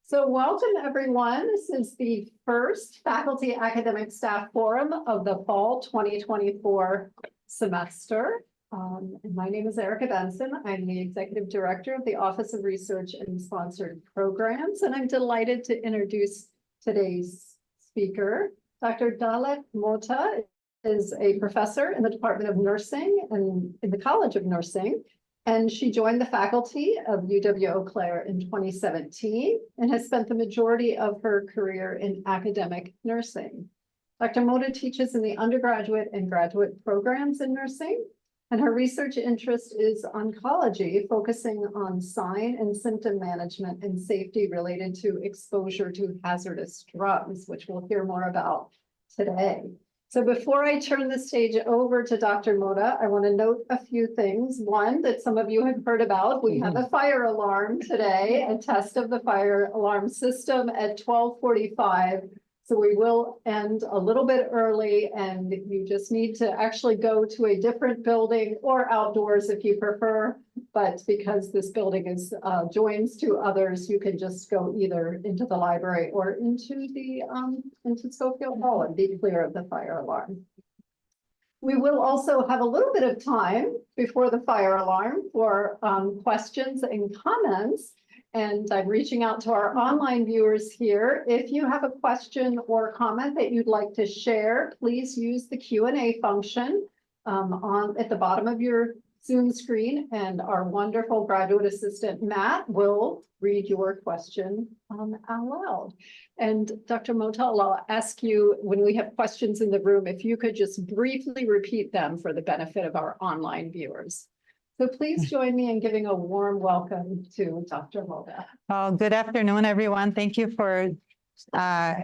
So welcome everyone. This is the first Faculty Academic Staff Forum of the fall 2024 semester. And my name is Erica Benson. I'm the Executive Director of the Office of Research and Sponsored Programs, and I'm delighted to introduce today's speaker. Dr. Dalete Mota is a professor in the Department of Nursing and in the College of Nursing. And she joined the faculty of UWEC in 2017 and has spent the majority of her career in academic nursing. Dr. Mota teaches in the undergraduate and graduate programs in nursing, and her research interest is oncology, focusing on sign and symptom management and safety related to exposure to hazardous drugs, which we'll hear more about today. So before I turn the stage over to Dr. Mota, I want to note a few things. One, that some of you have heard about, we have a fire alarm today, a test of the fire alarm system at 12:45. So we will end a little bit early, and you just need to actually go to a different building or outdoors if you prefer. But because this building is joins to others, you can just go either into the library or into Schofield Hall and be clear of the fire alarm. We will also have a little bit of time before the fire alarm for questions and comments. And I'm reaching out to our online viewers here. If you have a question or comment that you'd like to share, please use the Q&A function at the bottom of your Zoom screen, and our wonderful graduate assistant, Matt, will read your question out loud. And Dr. Mota, I'll ask you, when we have questions in the room, if you could just briefly repeat them for the benefit of our online viewers. So please join me in giving a warm welcome to Dr. Mota. Good afternoon, everyone. Thank you for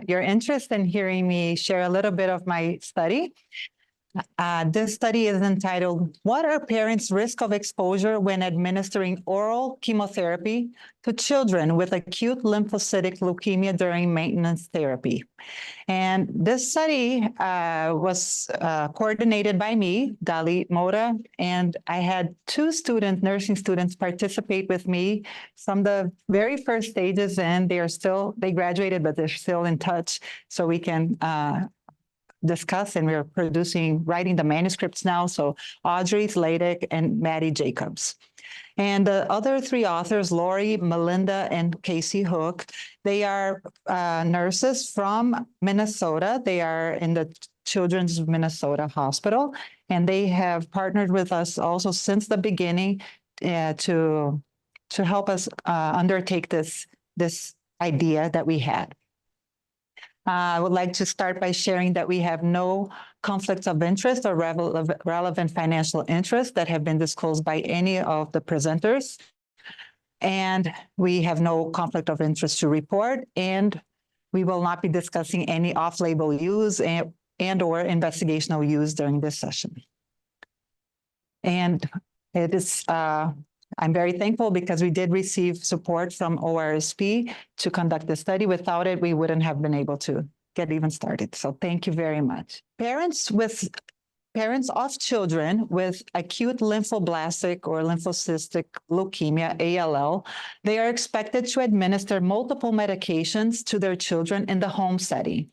your interest in hearing me share a little bit of my study. This study is entitled, "What are parents' risk of exposure when administering oral chemotherapy to children with acute lymphocytic leukemia during maintenance therapy?" And this study was coordinated by me, Dalete Mota, and I had two nursing students participate with me from the very first stages, and they graduated, but they're still in touch, so we can discuss, and we're writing the manuscripts now. So Audrey Lydic and Maddie Jacobs. And the other three authors, Lori, Melinda, and Casey Hook, they are nurses from Minnesota. They are in the Children's Minnesota Hospital, and they have partnered with us also since the beginning to help us undertake this idea that we had. I would like to start by sharing that we have no conflicts of interest or relevant financial interests that have been disclosed by any of the presenters. And we have no conflict of interest to report, and we will not be discussing any off-label use and/or investigational use during this session. And it is I'm very thankful because we did receive support from ORSP to conduct the study. Without it, we wouldn't have been able to get even started. So thank you very much. Parents of children with acute lymphoblastic or lymphocytic leukemia, ALL, they are expected to administer multiple medications to their children in the home setting.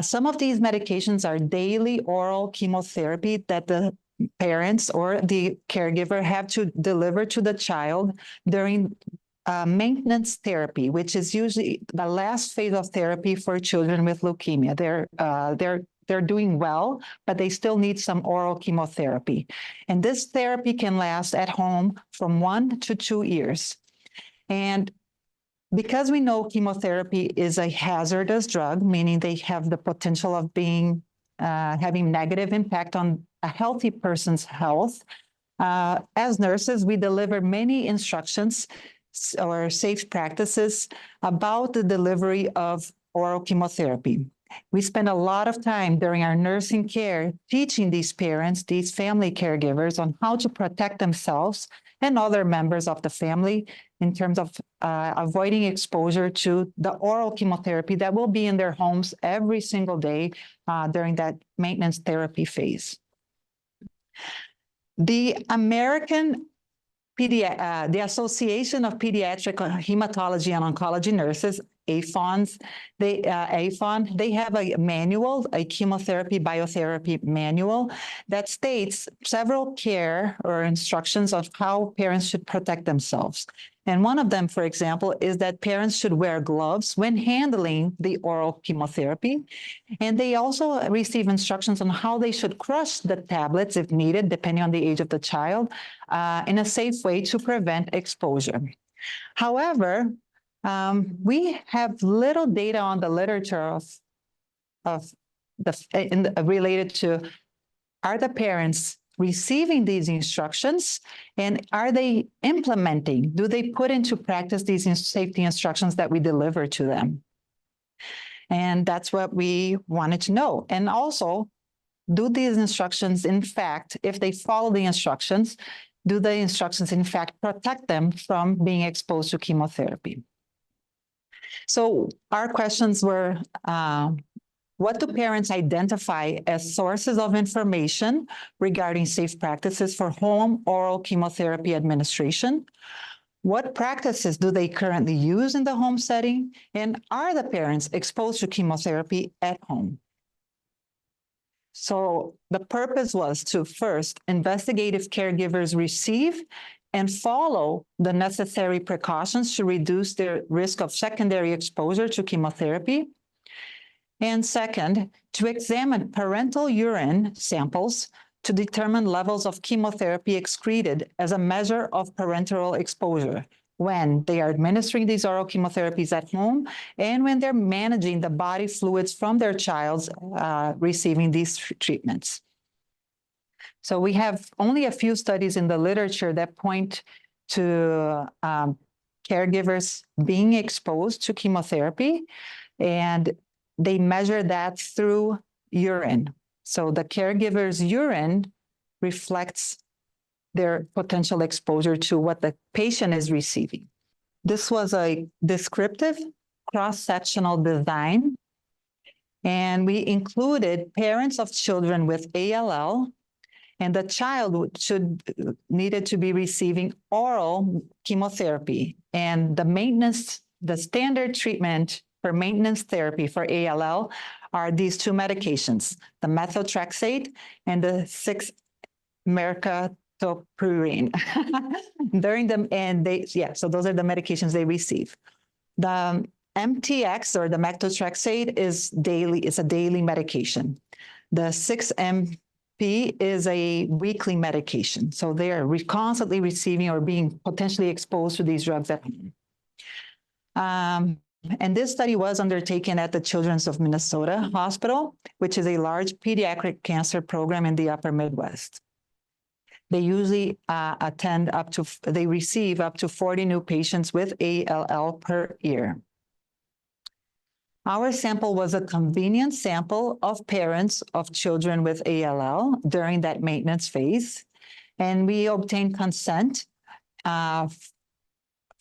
Some of these medications are daily oral chemotherapy that the parents or the caregiver have to deliver to the child during maintenance therapy, which is usually the last phase of therapy for children with leukemia. They're doing well, but they still need some oral chemotherapy. And this therapy can last at home from 1 to 2 years. And because we know chemotherapy is a hazardous drug, meaning they have the potential of having negative impact on a healthy person's health, as nurses, we deliver many instructions or safe practices about the delivery of oral chemotherapy. We spend a lot of time during our nursing care teaching these parents, these family caregivers, on how to protect themselves and other members of the family in terms of avoiding exposure to the oral chemotherapy that will be in their homes every single day during that maintenance therapy phase. The American the Association of Pediatric Hematology and Oncology Nurses, APHONs, APHON, they have a manual, a chemotherapy biotherapy manual that states several care or instructions of how parents should protect themselves. And one of them, for example, is that parents should wear gloves when handling the oral chemotherapy. And they also receive instructions on how they should crush the tablets if needed, depending on the age of the child, in a safe way to prevent exposure. However, we have little data on the literature related to, are the parents receiving these instructions and are they implementing? Do they put into practice these safety instructions that we deliver to them? And that's what we wanted to know. And also, do these instructions, in fact, if they follow the instructions, do the instructions, in fact, protect them from being exposed to chemotherapy? So our questions were, what do parents identify as sources of information regarding safe practices for home oral chemotherapy administration? What practices do they currently use in the home setting? And are the parents exposed to chemotherapy at home? So the purpose was to first investigate if caregivers receive and follow the necessary precautions to reduce their risk of secondary exposure to chemotherapy. And second, to examine parental urine samples to determine levels of chemotherapy excreted as a measure of parenteral exposure when they are administering these oral chemotherapies at home and when they're managing the body fluids from their child's receiving these treatments. So we have only a few studies in the literature that point to caregivers being exposed to chemotherapy, and they measure that through urine. So the caregiver's urine reflects their potential exposure to what the patient is receiving. This was a descriptive cross-sectional design, and we included parents of children with ALL, and the child needed to be receiving oral chemotherapy. And the standard treatment for maintenance therapy for ALL are these two medications, the methotrexate and the 6-mercaptopurine. So those are the medications they receive. The MTX or the methotrexate is daily, it's a daily medication. The 6MP is a weekly medication. So they are constantly receiving or being potentially exposed to these drugs at home. And this study was undertaken at the Children's of Minnesota Hospital, which is a large pediatric cancer program in the upper Midwest. They usually they receive up to 40 new patients with ALL per year. Our sample was a convenient sample of parents of children with ALL during that maintenance phase. And we obtained consent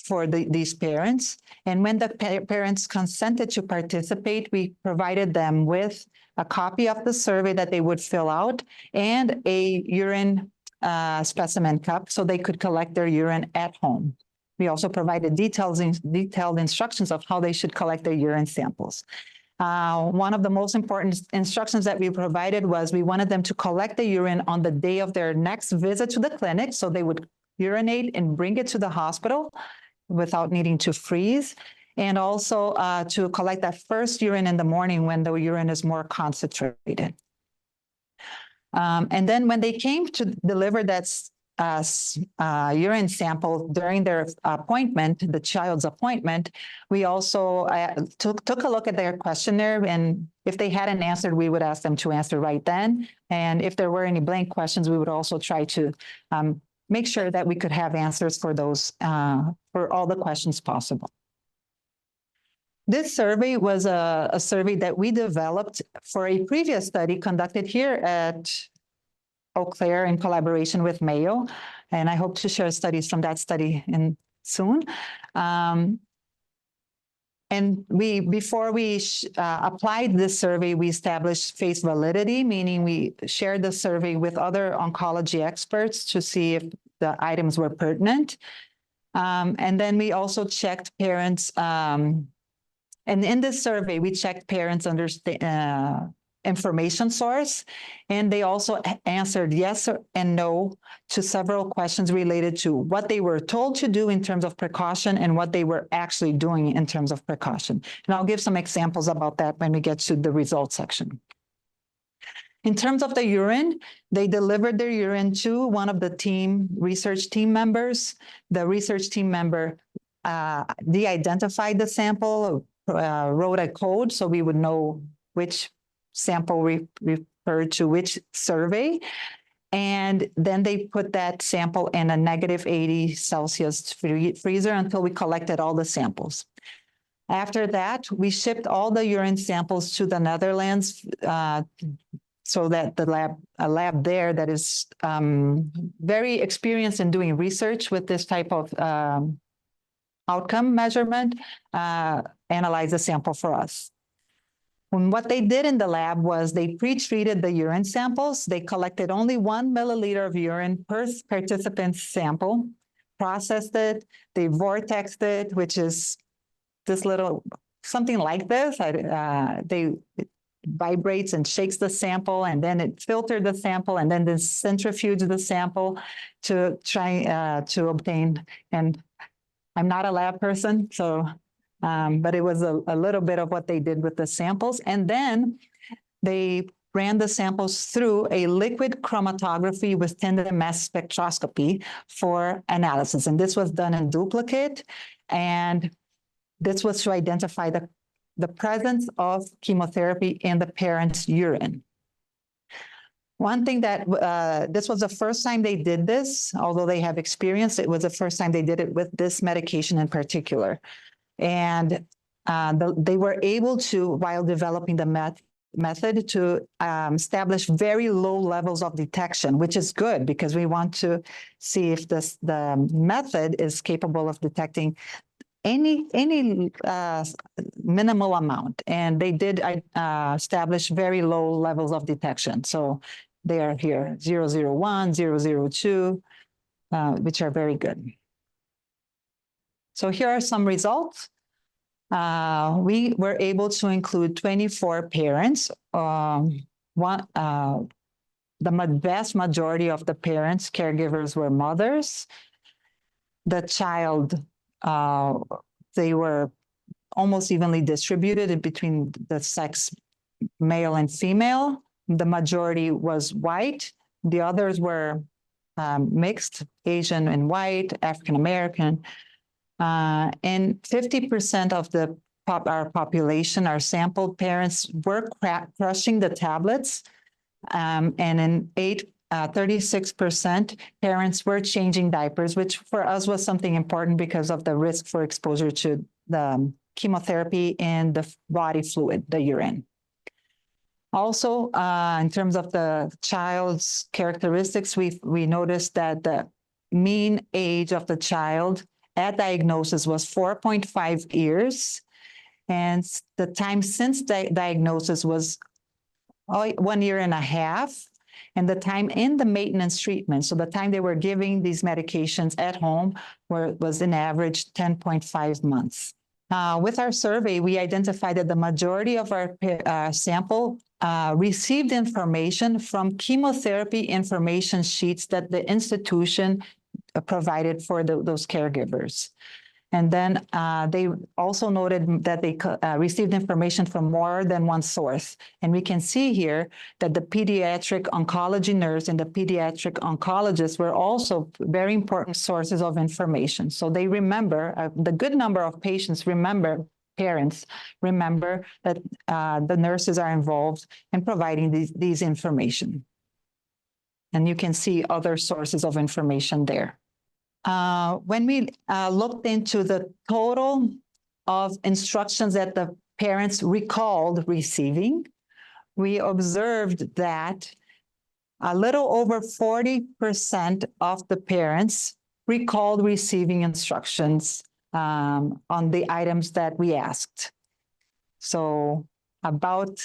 for these parents. And when the parents consented to participate, we provided them with a copy of the survey that they would fill out and a urine specimen cup so they could collect their urine at home. We also provided detailed instructions of how they should collect their urine samples. One of the most important instructions that we provided was we wanted them to collect the urine on the day of their next visit to the clinic, so they would urinate and bring it to the hospital without needing to freeze, and also to collect that first urine in the morning when the urine is more concentrated. And then when they came to deliver that urine sample during their appointment, the child's appointment, we also took a look at their questionnaire, and if they hadn't answered, we would ask them to answer right then. And if there were any blank questions, we would also try to make sure that we could have answers for those, for all the questions possible. This survey was a survey that we developed for a previous study conducted here at Eau Claire in collaboration with Mayo, and I hope to share studies from that study soon. And before we applied this survey, we established face validity, meaning we shared the survey with other oncology experts to see if the items were pertinent. And then we also checked parents, and in this survey, we checked parents' information source, and they also answered yes and no to several questions related to what they were told to do in terms of precaution and what they were actually doing in terms of precaution. And I'll give some examples about that when we get to the results section. In terms of the urine, they delivered their urine to one of the research team members. The research team member de-identified the sample, wrote a code so we would know which sample referred to which survey. And then they put that sample in a -80 Celsius freezer until we collected all the samples. After that, we shipped all the urine samples to the Netherlands so that the lab there that is very experienced in doing research with this type of outcome measurement, analyze the sample for us. And what they did in the lab was they pre-treated the urine samples. They collected only 1 milliliter of urine per participant's sample, processed it, they vortexed it, which is this little, something like this. It vibrates and shakes the sample, and then it filtered the sample, and then they centrifuge the sample to try to obtain, and I'm not a lab person, so but it was a little bit of what they did with the samples. And then they ran the samples through a liquid chromatography with tandem mass spectroscopy for analysis. And this was done in duplicate. And this was to identify the presence of chemotherapy in the parent's urine. One thing that this was the first time they did this, although they have experience, it was the first time they did it with this medication in particular. And they were able to, while developing the method, to establish very low levels of detection, which is good because we want to see if the method is capable of detecting any minimal amount. And they did establish very low levels of detection. So they are here, 001, 002, which are very good. So here are some results. We were able to include 24 parents. The vast majority of the parents, caregivers, were mothers. The child, they were almost evenly distributed between the sex, male and female. The majority was white. The others were mixed, Asian and white, African American. And 50% of our population, our sampled parents, were crushing the tablets. And in 36% parents were changing diapers, which for us was something important because of the risk for exposure to the chemotherapy and the body fluid, the urine. Also, in terms of the child's characteristics, we noticed that the mean age of the child at diagnosis was 4.5 years, and the time since diagnosis was 1.5 years, and the time in the maintenance treatment, so the time they were giving these medications at home, was an average 10.5 months. With our survey, we identified that the majority of our sample received information from chemotherapy information sheets that the institution provided for those caregivers. And then they also noted that they received information from more than one source. And we can see here that the pediatric oncology nurse and the pediatric oncologist were also very important sources of information. So they remember, the good number of parents remember that the nurses are involved in providing these information. And you can see other sources of information there. When we looked into the total of instructions that the parents recalled receiving, we observed that a little over 40% of the parents recalled receiving instructions on the items that we asked. So about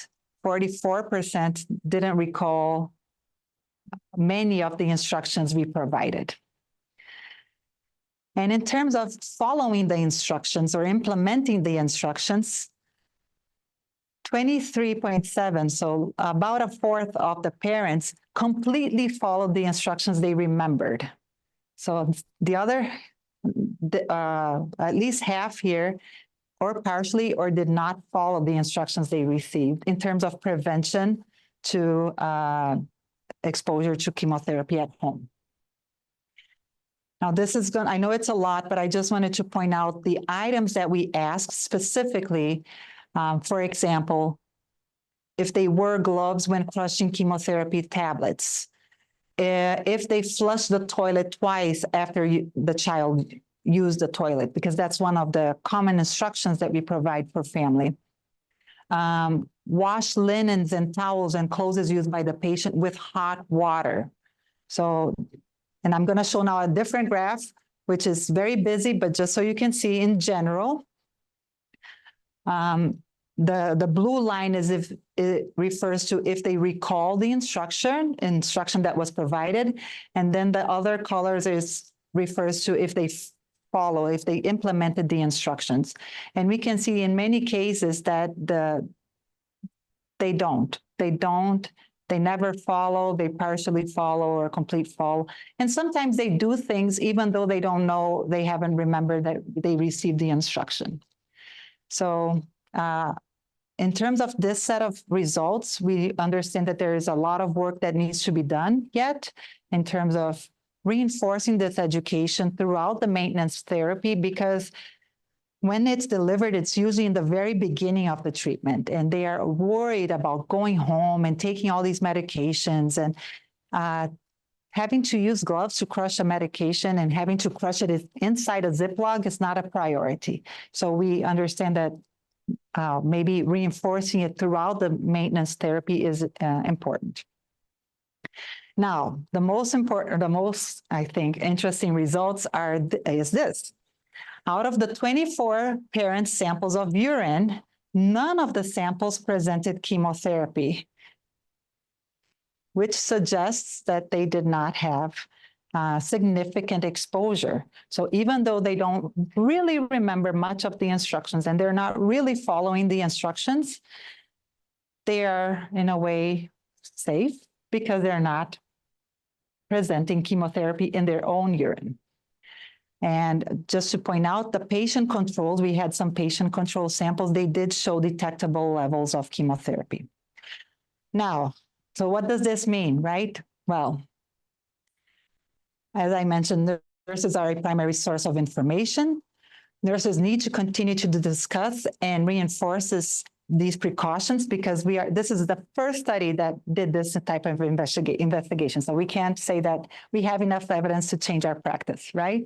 44% didn't recall many of the instructions we provided. And in terms of following the instructions or implementing the instructions, 23.7, so about a fourth of the parents completely followed the instructions they remembered. So the other, at least half here, or partially, or did not follow the instructions they received in terms of prevention to exposure to chemotherapy at home. Now, this is going, I know it's a lot, but I just wanted to point out the items that we asked specifically. For example, if they wore gloves when crushing chemotherapy tablets, if they flushed the toilet twice after the child used the toilet, because that's one of the common instructions that we provide for family. Wash linens and towels and clothes used by the patient with hot water. So, and I'm going to show now a different graph, which is very busy, but just so you can see in general. The blue line is if it refers to if they recall the instruction that was provided, and then the other colors refers to if they follow, if they implemented the instructions. And we can see in many cases that they never follow, they partially follow or complete follow. And sometimes they do things even though they don't know, they haven't remembered that they received the instruction. So in terms of this set of results, we understand that there is a lot of work that needs to be done yet in terms of reinforcing this education throughout the maintenance therapy, because when it's delivered, it's usually in the very beginning of the treatment, and they are worried about going home and taking all these medications, and having to use gloves to crush a medication and having to crush it inside a Ziploc is not a priority. So we understand that maybe reinforcing it throughout the maintenance therapy is important. Now, the most, I think, interesting results is this. Out of the 24 parent samples of urine, none of the samples presented chemotherapy, which suggests that they did not have significant exposure. So even though they don't really remember much of the instructions and they're not really following the instructions, they are in a way safe because they're not presenting chemotherapy in their own urine. And just to point out, the patient controls, we had some patient control samples, they did show detectable levels of chemotherapy. Now, so what does this mean, right? Well, as I mentioned, nurses are a primary source of information. Nurses need to continue to discuss and reinforce these precautions, because this is the first study that did this type of investigation. So we can't say that we have enough evidence to change our practice, right?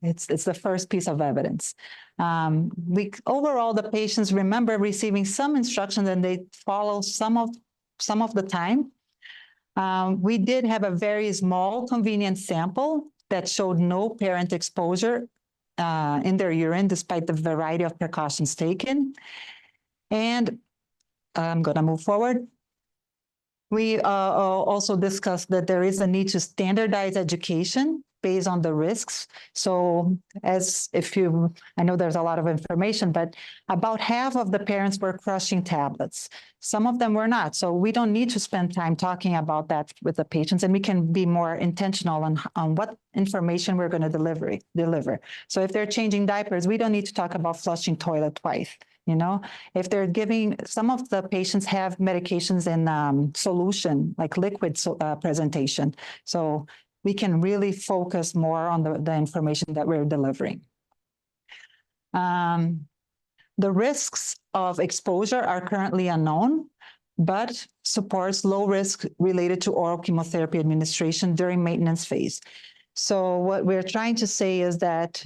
It's the first piece of evidence. Overall, the patients remember receiving some instructions and they follow some of the time. We did have a very small convenient sample that showed no parent exposure in their urine, despite the variety of precautions taken. And I'm going to move forward. We also discussed that there is a need to standardize education based on the risks. So I know there's a lot of information, but about half of the parents were crushing tablets. Some of them were not. So we don't need to spend time talking about that with the patients, and we can be more intentional on what information we're going to deliver. So if they're changing diapers, we don't need to talk about flushing toilet twice. You know, if they're giving, some of the patients have medications in solution, like liquid presentation. So we can really focus more on the information that we're delivering. The risks of exposure are currently unknown, but supports low risk related to oral chemotherapy administration during maintenance phase. So what we're trying to say is that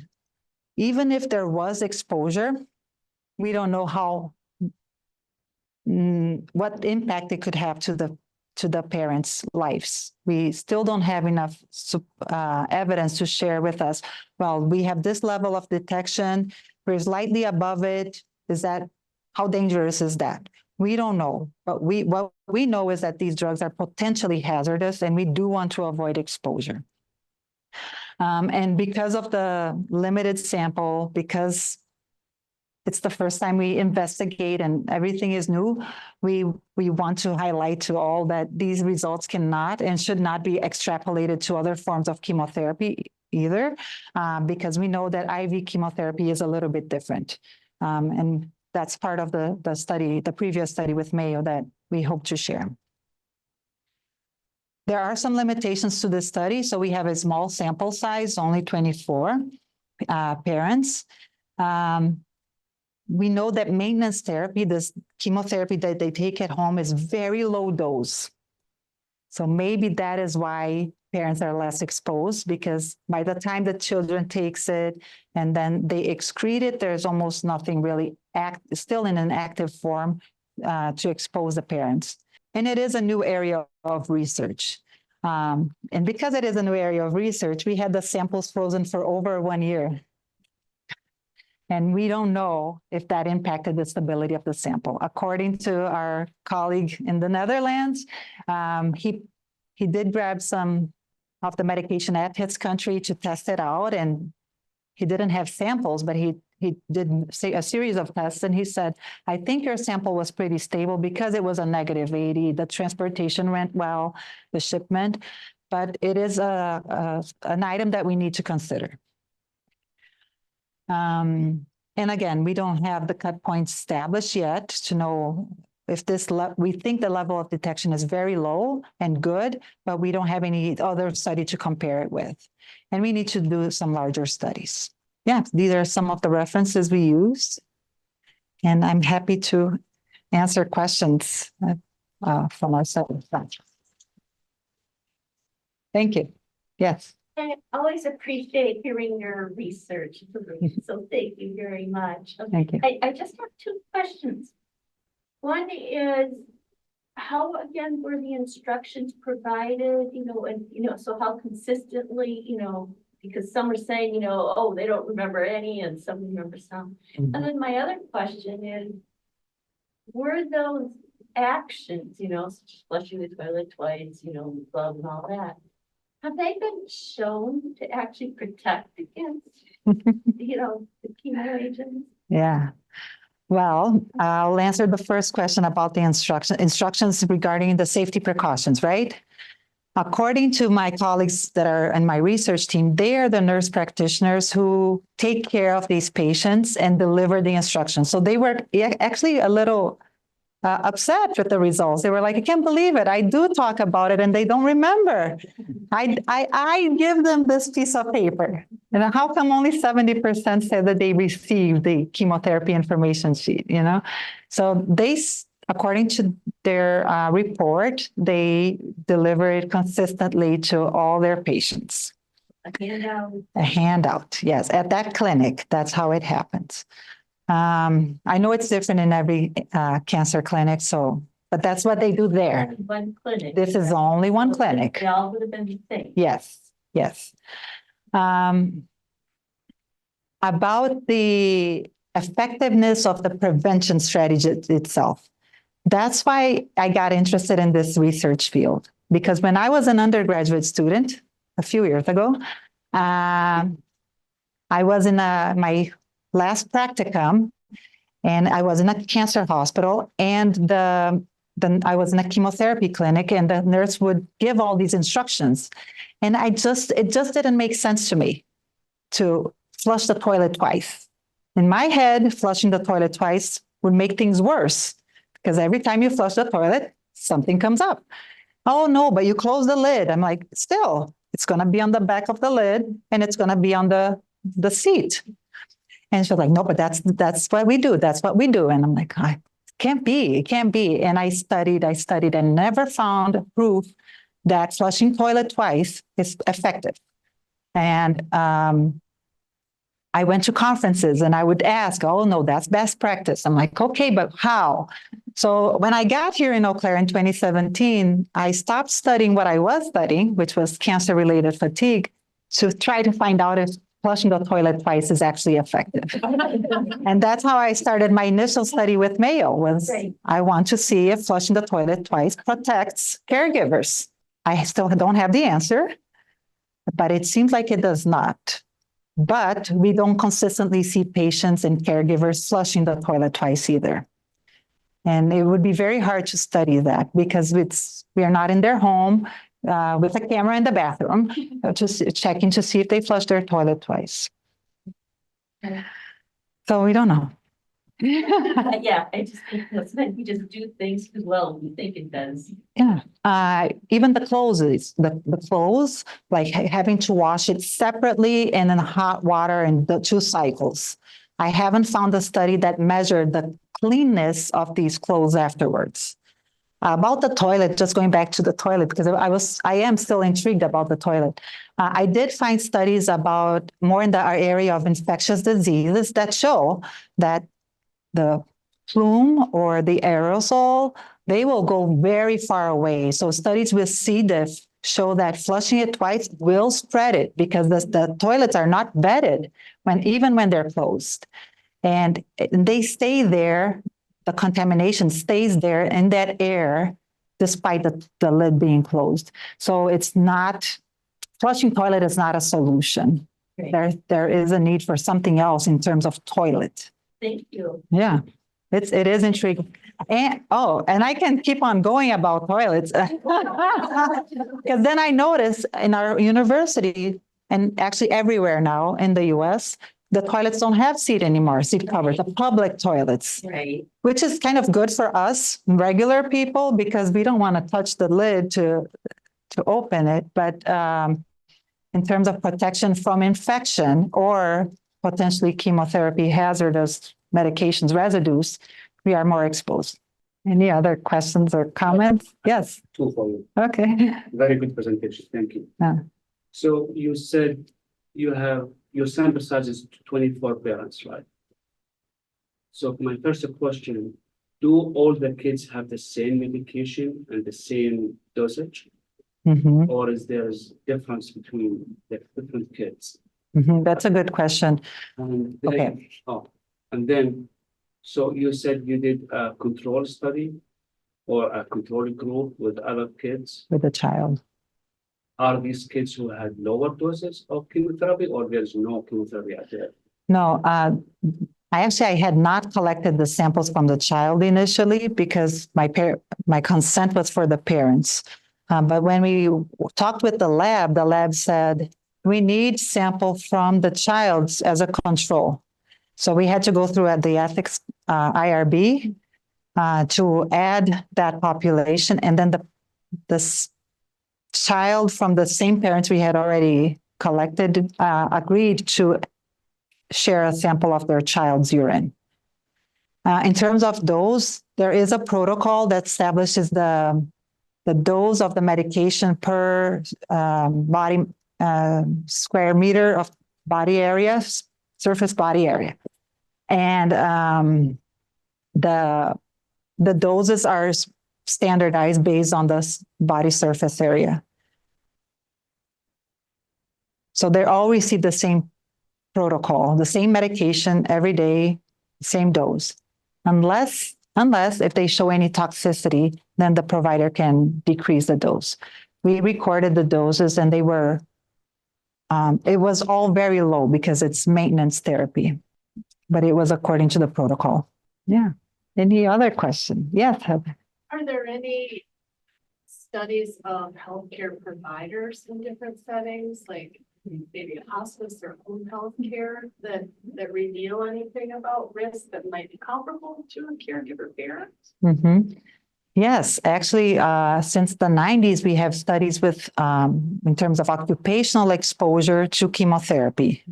even if there was exposure, we don't know what impact it could have to the to the parents' lives. We still don't have enough evidence to share with us. Well, we have this level of detection. We're slightly above it. How dangerous is that? We don't know, but what we know is that these drugs are potentially hazardous, and we do want to avoid exposure. And because of the limited sample, because it's the first time we investigate and everything is new, we want to highlight to all that these results cannot and should not be extrapolated to other forms of chemotherapy either, because we know that IV chemotherapy is a little bit different. And that's part of the study, the previous study with Mayo that we hope to share. There are some limitations to this study. So we have a small sample size, only 24 parents. We know that maintenance therapy, this chemotherapy that they take at home, is very low dose. So maybe that is why parents are less exposed, because by the time the children takes it and then they excrete it, there's almost nothing really still in an active form to expose the parents. And it is a new area of research. And because it is a new area of research, we had the samples frozen for over 1 year. And we don't know if that impacted the stability of the sample. According to our colleague in the Netherlands, he did grab some of the medication at his country to test it out, and he didn't have samples, but he did say a series of tests, and he said, I think your sample was pretty stable because it was a -80. The transportation went well, the shipment, but it is an item that we need to consider. And again, we don't have the cut points established yet to know if we think the level of detection is very low and good, but we don't have any other study to compare it with. And we need to do some larger studies. Yeah, these are some of the references we used. And I'm happy to answer questions from our study. Thank you. Yes. I always appreciate hearing your research, so thank you very much. Thank you. I just have 2 questions. One is, how again were the instructions provided? So how consistently, because some are saying, oh, they don't remember any, and some remember some. Mm-hmm. And then my other question is, were those actions, such as flushing the toilet twice, glove and all that, have they been shown to actually protect against, the chemo agents? Yeah. Well, I'll answer the first question about the instructions regarding the safety precautions, right? According to my colleagues that are in my research team, they are the nurse practitioners who take care of these patients and deliver the instructions. So they were actually a little upset with the results. They were like, I can't believe it. I do talk about it and they don't remember. I give them this piece of paper. And how come only 70% said that they received the chemotherapy information sheet, So they, according to their report, they deliver it consistently to all their patients. A handout. A handout, yes, at that clinic. That's how it happens. I know it's different in every cancer clinic, but that's what they do there. One clinic. This is only one clinic. They all would have been the same. Yes, yes. About the effectiveness of the prevention strategy itself. That's why I got interested in this research field, because when I was an undergraduate student a few years ago, I was in my last practicum, and I was in a cancer hospital, and then I was in a chemotherapy clinic, and the nurse would give all these instructions. And it just didn't make sense to me to flush the toilet twice. In my head, flushing the toilet twice would make things worse, because every time you flush the toilet, something comes up. Oh no, but you close the lid. I'm like, still, it's going to be on the back of the lid, and it's going to be on the seat. And she was like, no, but that's what we do. That's what we do. And I'm like, it can't be. And I studied and never found proof that flushing toilet twice is effective. And I went to conferences and I would ask, oh no, that's best practice. I'm like, okay, but how? So when I got here in Eau Claire in 2017, I stopped studying what I was studying, which was cancer-related fatigue, to try to find out if flushing the toilet twice is actually effective. And that's how I started my initial study with Mayo, was Right. I want to see if flushing the toilet twice protects caregivers. I still don't have the answer, but it seems like it does not. But we don't consistently see patients and caregivers flushing the toilet twice either. And it would be very hard to study that because we are not in their home with a camera in the bathroom, just checking to see if they flush their toilet twice. So we don't know. Yeah, I just think that sometimes we just do things as well, we think it does. Yeah, even the clothes, the clothes, like having to wash it separately and in hot water and the 2 cycles. I haven't found a study that measured the cleanness of these clothes afterwards. About the toilet, just going back to the toilet, because I am still intrigued about the toilet. I did find studies about more in the area of infectious diseases that show that the plume or the aerosol, they will go very far away. So studies with C. diff show that flushing it twice will spread it because the toilets are not vetted even when they're closed. And they stay there, the contamination stays there in that air despite the lid being closed. So flushing toilet is not a solution. Right. There is a need for something else in terms of toilet. Thank you. Yeah, it is intriguing. And I can keep on going about toilets. Because then I noticed in our university and actually everywhere now in the US, the toilets don't have seat covers, the public toilets, Right. which is kind of good for us regular people because we don't want to touch the lid to open it. But in terms of protection from infection or potentially chemotherapy, hazardous medications, residues, we are more exposed. Any other questions or comments? Yes. 2 for you. Okay. Very good presentation. Thank you. Yeah. So you said you have your sample size is 24 parents, right? So my first question, do all the kids have the same medication and the same dosage? Mhm, Or is there difference between the different kids? mhm. That's a good question. And then, Okay. and then, so you said you did a control study or a control group with other kids. With the child. Are these kids who had lower doses of chemotherapy or there's no chemotherapy out there? No, I had not collected the samples from the child initially because my consent was for the parents. But when we talked with the lab said, we need sample from the child as a control. So we had to go through the ethics IRB to add that population. And then the child from the same parents we had already collected agreed to share a sample of their child's urine. In terms of dose, there is a protocol that establishes the dose of the medication per body square meter of body area, surface body area. And the doses are standardized based on the body surface area. So they all receive the same protocol, the same medication every day, same dose. Unless if they show any toxicity, then the provider can decrease the dose. We recorded the doses and they were, it was all very low because it's maintenance therapy, but it was according to the protocol. Yeah. Any other question? Yes. Are there any studies of healthcare providers in different settings, like maybe hospice or home healthcare that reveal anything about risk that might be comparable to a caregiver parent? Mm-hmm. Yes, actually, since the 90s, we have studies with, in terms of occupational exposure to chemotherapy.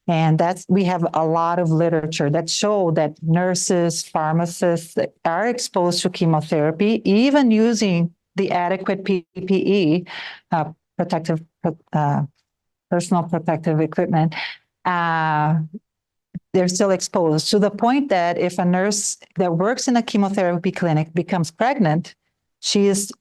And we have a lot of literature that show that nurses, pharmacists are exposed to chemotherapy, even using the adequate PPE, personal protective equipment, they're still exposed to the point that if a nurse that works in a chemotherapy clinic becomes pregnant, she is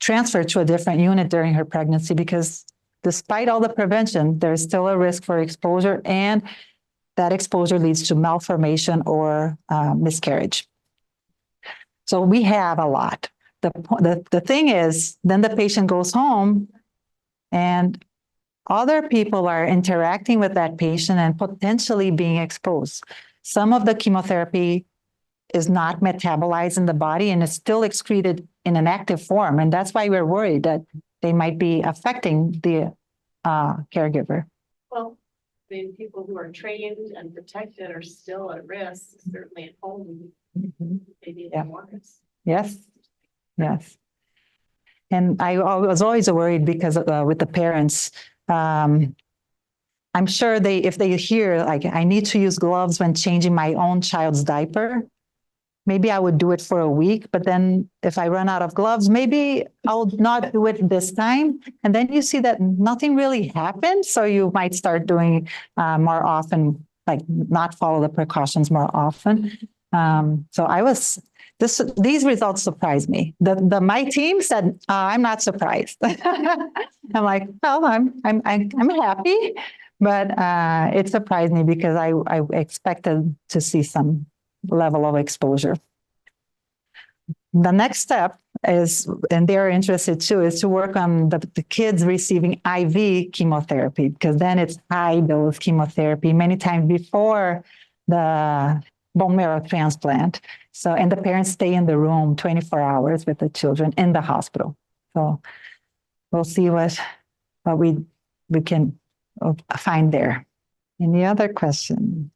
transferred to a different unit during her pregnancy because despite all the prevention, there's still a risk for exposure, and that exposure leads to malformation or miscarriage. So we have a lot. The thing is, then the patient goes home and other people are interacting with that patient and potentially being exposed. Some of the chemotherapy is not metabolized in the body and is still excreted in an active form. And that's why we're worried that they might be affecting the caregiver. Well, I mean, people who are trained and protected are still at risk, certainly at home, maybe Yeah. at more risk. Yes, yes. And I was always worried because with the parents, I'm sure if they hear like I need to use gloves when changing my own child's diaper, maybe I would do it for a week, but then if I run out of gloves, maybe I'll not do it this time. And then you see that nothing really happened. So you might start doing more often, like not follow the precautions more often. So these results surprised me. My team said, I'm not surprised. I'm like, well, I'm happy, but it surprised me because I expected to see some level of exposure. The next step is, and they're interested too, is to work on the kids receiving IV chemotherapy, because then it's high dose chemotherapy many times before the bone marrow transplant. So, and the parents stay in the room 24 hours with the children in the hospital. So we'll see what we can find there. Any other question?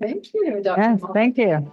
Thank you, Dr. Yes, Mota. thank you.